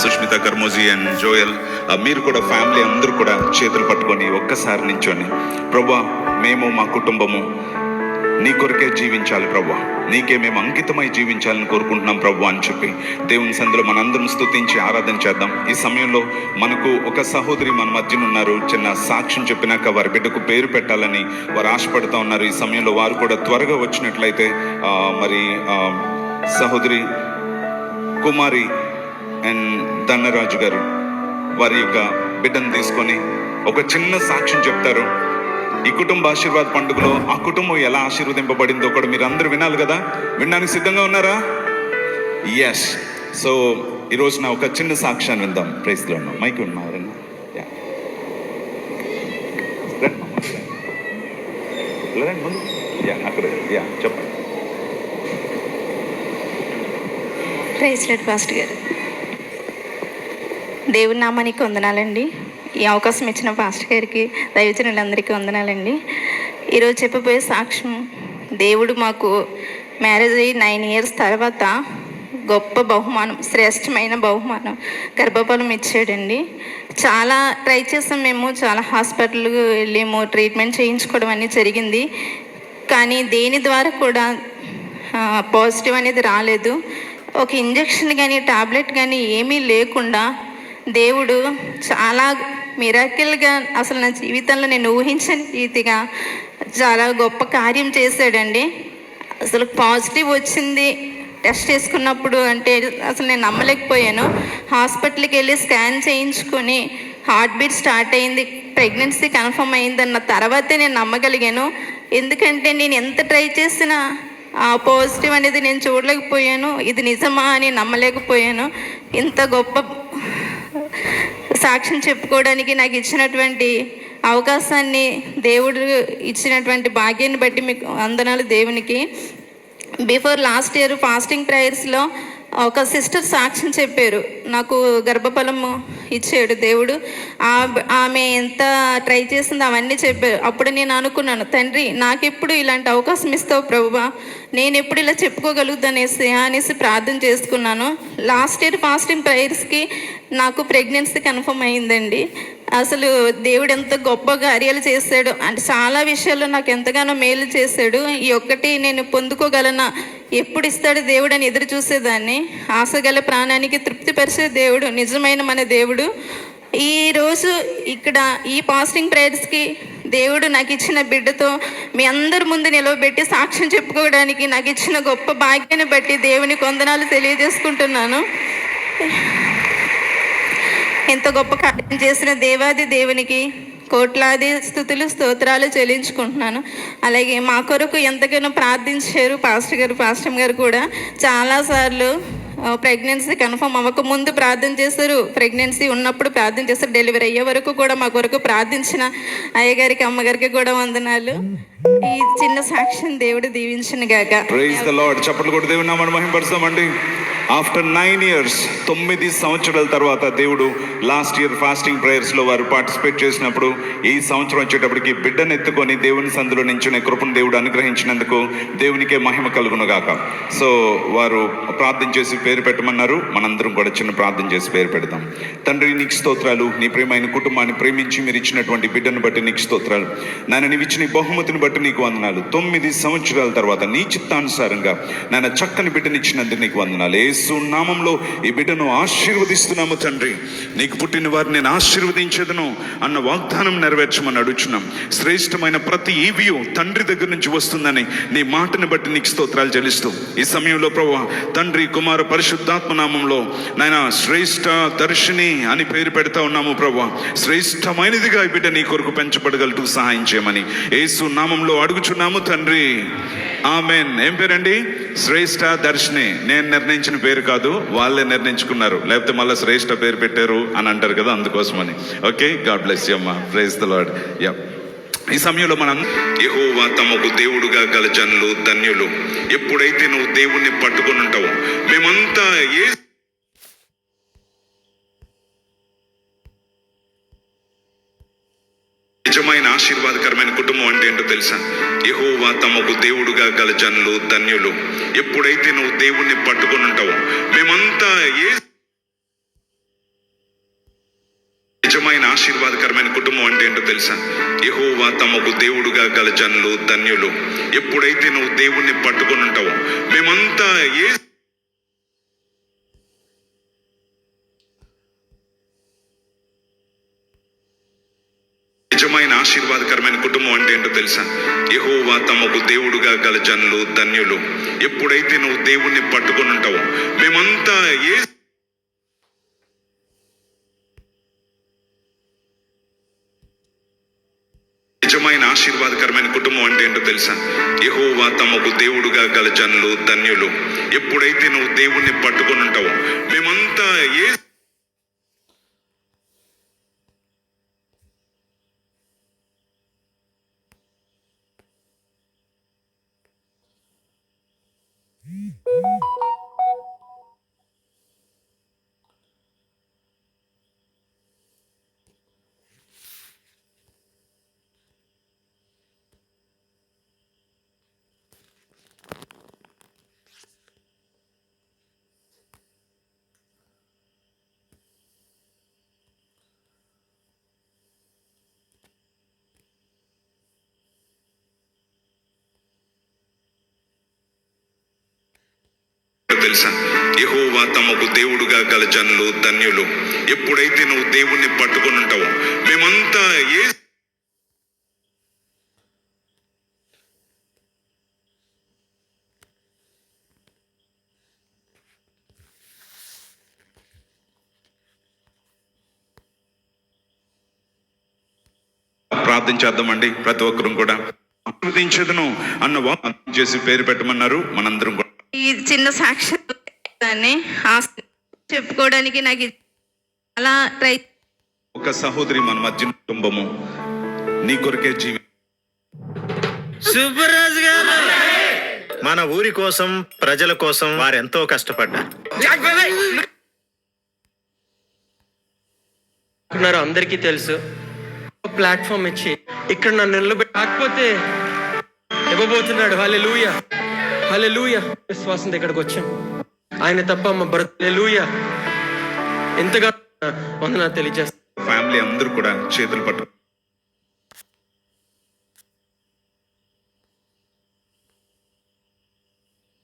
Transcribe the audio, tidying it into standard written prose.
Sushmita కర్మోజీ and Joel, మీరు కూడా family అందరూ కూడా చేతులు పట్టుకొని ఒక్కసారి నించొని, ప్రభా మేము మా కుటుంబము నీ కొరకే జీవించాలి ప్రభా, నీకే మేము అంకితమై జీవించాలని కోరుకుంటున్నాం ప్రభా అని చెప్పి దేవుని సందులో మనందరం స్తుతించి ఆరాధన చేద్దాం. ఈ సమయంలో మనకు ఒక సహోదరి మన మధ్యన ఉన్నారు. చిన్న సాక్ష్యం చెప్పినాక వారి బిడ్డకు పేరు పెట్టాలని వారు ఆశపడుతూ ఉన్నారు. ఈ సమయంలో వారు కూడా త్వరగా వచ్చినట్లయితే మరి సహోదరి కుమారి అండ్ ధనరాజు గారు వారి యొక్క బిడ్డను తీసుకొని ఒక చిన్న సాక్ష్యం చెప్తారు. ఈ కుటుంబ ఆశీర్వాద పండుగలో ఆ కుటుంబం ఎలా ఆశీర్వదింపబడిందో కూడా మీరు అందరూ వినాలి కదా. వినడానికి సిద్ధంగా ఉన్నారా? ఎస్. సో ఈరోజు నా ఒక చిన్న సాక్ష్యాన్ని విందాం. ప్రైజ్లో ఉన్నాం. మైక్ ఉన్నారన్నా అక్కడ చెప్పండి. ప్రైజ్ లార్డ్ పాస్టర్ గారు. దేవుని నామానికి వందనాలండి. ఈ అవకాశం ఇచ్చిన పాస్టర్ గారికి, దైవజనులందరికీ వందనాలండి. ఈరోజు చెప్పబోయే సాక్ష్యం, దేవుడు మాకు మ్యారేజ్ అయ్యి 9 years తర్వాత గొప్ప బహుమానం, శ్రేష్టమైన బహుమానం గర్భఫలం ఇచ్చాడండి. చాలా ట్రై చేసాం మేము, చాలా హాస్పిటల్కి వెళ్ళాము, ట్రీట్మెంట్ చేయించుకోవడం అనేది జరిగింది. కానీ దేని ద్వారా కూడా పాజిటివ్ అనేది రాలేదు. ఒక ఇంజెక్షన్ కానీ టాబ్లెట్ కానీ ఏమీ లేకుండా దేవుడు చాలా మిరాకిల్గా, అసలు నా జీవితంలో నేను ఊహించని రీతిగా చాలా గొప్ప కార్యం చేశాడండి. అసలు పాజిటివ్ వచ్చింది టెస్ట్ చేసుకున్నప్పుడు అంటే అసలు నేను నమ్మలేకపోయాను. హాస్పిటల్కి వెళ్ళి స్కాన్ చేయించుకొని హార్ట్ బీట్ స్టార్ట్ అయింది, ప్రెగ్నెన్సీ కన్ఫర్మ్ అయిందన్న తర్వాతే నేను నమ్మగలిగాను. ఎందుకంటే నేను ఎంత ట్రై చేసినా పాజిటివ్ అనేది నేను చూడలేకపోయాను. ఇది నిజమా అని నమ్మలేకపోయాను. ఇంత గొప్ప సాక్ష్యం చెప్పుకోవడానికి నాకు ఇచ్చినటువంటి అవకాశాన్ని, దేవుడు ఇచ్చినటువంటి భాగ్యాన్ని బట్టి మీకు వందనాలు దేవునికి. బిఫోర్ లాస్ట్ ఇయర్ ఫాస్టింగ్ ప్రేయర్స్లో ఒక సిస్టర్ సాక్ష్యం చెప్పారు, నాకు గర్భఫలము ఇచ్చాడు దేవుడు, ఆమె ఎంత ట్రై చేసిందో అవన్నీ చెప్పారు. అప్పుడు నేను అనుకున్నాను, తండ్రి నాకెప్పుడు ఇలాంటి అవకాశం ఇస్తావు ప్రభువా, నేను ఎప్పుడు ఇలా చెప్పుకోగలుగుతానేసి ప్రార్థన చేసుకున్నాను. లాస్ట్ ఇయర్ ఫాస్టింగ్ ప్రేయర్స్కి నాకు ప్రెగ్నెన్సీ కన్ఫర్మ్ అయిందండి. అసలు దేవుడు ఎంత గొప్ప కార్యాలు చేశాడు అంటే చాలా విషయాల్లో నాకు ఎంతగానో మేలు చేశాడు. ఈ ఒక్కటి నేను పొందుకోగలనా, ఎప్పుడు ఇస్తాడు దేవుడు అని ఎదురు చూసేదాన్ని. ఆశగల ప్రాణానికి తృప్తిపరిచే దేవుడు, నిజమైన మన దేవుడు. ఈరోజు ఇక్కడ ఈ ఫాస్టింగ్ ప్రేయర్స్కి దేవుడు నాకు ఇచ్చిన బిడ్డతో మీ అందరి ముందు నిలవబెట్టి సాక్ష్యం చెప్పుకోవడానికి నాకు ఇచ్చిన గొప్ప భాగ్యాన్ని బట్టి దేవునికి వందనాలు తెలియజేసుకుంటున్నాను. ఎంత గొప్ప కార్యం చేసిన దేవాది దేవునికి కోట్లాది స్తుతులు స్తోత్రాలు చెల్లించుకుంటున్నాను. అలాగే మా కొరకు ఎంతగానో ప్రార్థించారు పాస్టర్ గారు కూడా చాలాసార్లు. ప్రెగ్నెన్సీ కన్ఫర్మ్ అవ్వక ముందు ప్రార్థన చేశారు, ప్రెగ్నెన్సీ ఉన్నప్పుడు ప్రార్థన చేశారు, డెలివరీ అయ్యే వరకు కూడా మా కొరకు ప్రార్థించిన అయ్యగారికి అమ్మగారికి కూడా వందనాలు. ఈ చిన్న సాక్ష్యం దేవుడు దీవించును గాక. Praise the Lord. చప్పట్లు కొట్టి దేవుని నామమును మహిమపరుస్తామండి. ఆఫ్టర్ 9 years 9 సంవత్సరాల తర్వాత దేవుడు లాస్ట్ ఇయర్ ఫాస్టింగ్ ప్రేయర్స్లో వారు పార్టిసిపేట్ చేసినప్పుడు ఈ సంవత్సరం వచ్చేటప్పటికి బిడ్డను ఎత్తుకొని దేవుని సందులో నించునే కృపను దేవుడు అనుగ్రహించినందుకు దేవునికే మహిమ కలుగును గాక. సో వారు ప్రార్థన చేసి పేరు పెట్టమన్నారు. మనందరం కూడా చిన్న ప్రార్థన చేసి పేరు పెడతాం. తండ్రి నీకు స్తోత్రాలు, నీ ప్రియమైన కుటుంబాన్ని ప్రేమించి మీరు ఇచ్చినటువంటి బిడ్డను బట్టి నీకు స్తోత్రాలు నాయన. నీవు ఇచ్చిన బహుమతిని బట్టి నీకు వందనాలు. 9 సంవత్సరాల తర్వాత నీ చిత్తానుసారంగా నాయన చక్కని బిడ్డనిచ్చినందుకు నీకు వందనాలు. యేసు నామంలో ఈ బిడ్డను ఆశీర్వదిస్తున్నాము తండ్రి. నీకు పుట్టిన వారిని నేను ఆశీర్వదించేదను అన్న వాగ్దానం నెరవేర్చమని అడుగుచున్నాం. శ్రేష్టమైన ప్రతి ఈవియు తండ్రి దగ్గర నుంచి వస్తుందని నీ మాటను బట్టి నీకు స్తోత్రాలు చెల్లిస్తూ ఈ సమయంలో ప్రభువా తండ్రి కుమార పరిశుద్ధాత్మ నామంలో నాయన శ్రేష్ఠ దర్శిని అని పేరు పెడతా ఉన్నాము ప్రభువా. శ్రేష్టమైనదిగా ఈ బిడ్డ నీ కొరకు పెంచబడగలటూ సహాయం చేయమని యేసు నామంలో అడుగుచున్నాము తండ్రి. ఆమెన్. ఏం పేరండి? శ్రేష్ఠ దర్శిని. నేను నిర్ణయించిన పేరు కాదు, వాళ్ళే నిర్ణయించుకున్నారు. లేకపోతే మళ్ళీ శ్రేష్ఠ పేరు పెట్టారు అని అంటారు కదా, అందుకోసమని. ఓకే, గాడ్ బ్లెస్ యూ అమ్మా. Praise the Lord. యా, ఈ సమయంలో మనం యెహోవా తమకు దేవుడుగా గల జనులు ధన్యులు. ఎప్పుడైతే నువ్వు దేవుణ్ణి పట్టుకొని ఉంటావో, మేమంతా ఏ నిజమైన ఆశీర్వాదకరమైన కుటుంబం అంటే ఏంటో తెలుసా? యెహోవా తమకు దేవుడుగా గల జనులు ధన్యులు. ఎప్పుడైతే నువ్వు దేవుణ్ణి పట్టుకొని ఉంటావో, మేమంతా ఏ ఆశీర్వాదకరమైన కుటుంబం అంటే ఏంటో తెలుసా? యెహోవా తమకు దేవుడుగా గల జనులు ధన్యులు. ఎప్పుడైతే నువ్వు దేవుణ్ణి పట్టుకొని ఉంటావో, మేమంతా ఏ నిజమైన ఆశీర్వాదకరమైన కుటుంబం అంటే ఏంటో తెలుసా? యెహోవా తమకు దేవుడుగా గల జనులు ధన్యులు. ఎప్పుడైతే నువ్వు దేవుణ్ణి పట్టుకొని ఉంటావో, మేమంతా ఏ నిజమైన ఆశీర్వాదకరమైన కుటుంబం అంటే ఏంటో తెలుసా? యెహోవా తమకు దేవుడుగా గల జనులు ధన్యులు. ఎప్పుడైతే నువ్వు దేవుణ్ణి పట్టుకొని ఉంటావో, మేమంతా ఏ తెలుసా? యెహోవా తమకు దేవుడుగా గల జనులు ధన్యులు. ఎప్పుడైతే నువ్వు దేవుణ్ణి పట్టుకొని ఉంటావో, మేమంతా ఏ ప్రార్థించేద్దామండి. ప్రతి ఒక్కరు కూడా ఆశీర్వదించేదను అన్న వాగ్దానం చేసి పేరు పెట్టమన్నారు. మనందరం కూడా ఈ చిన్న సాక్ష్యం చెప్పుకోవడానికి నాకు చాలా ఒక సహోదరి మన మధ్య కుటుంబము నీ కొరకే జీవి సుబ్బరాజు గారు మన ఊరి కోసం, ప్రజల కోసం వారెంతో కష్టపడ్డారు. అందరికీ తెలుసు. ప్లాట్ఫామ్ ఇచ్చి ఇక్కడ నన్ను నిలబెట్టకపోతే ఇవ్వబోతున్నాడు. హల్లెలూయా, హల్లెలూయా. విశ్వాసం దగ్గరకు వచ్చాం. ఆయన తప్ప మా బ్రతుకు హల్లెలూయా. ఎంతగా వందనాలు తెలియజేస్తాను. ఫ్యామిలీ అందరూ కూడా చేతులు పట్టు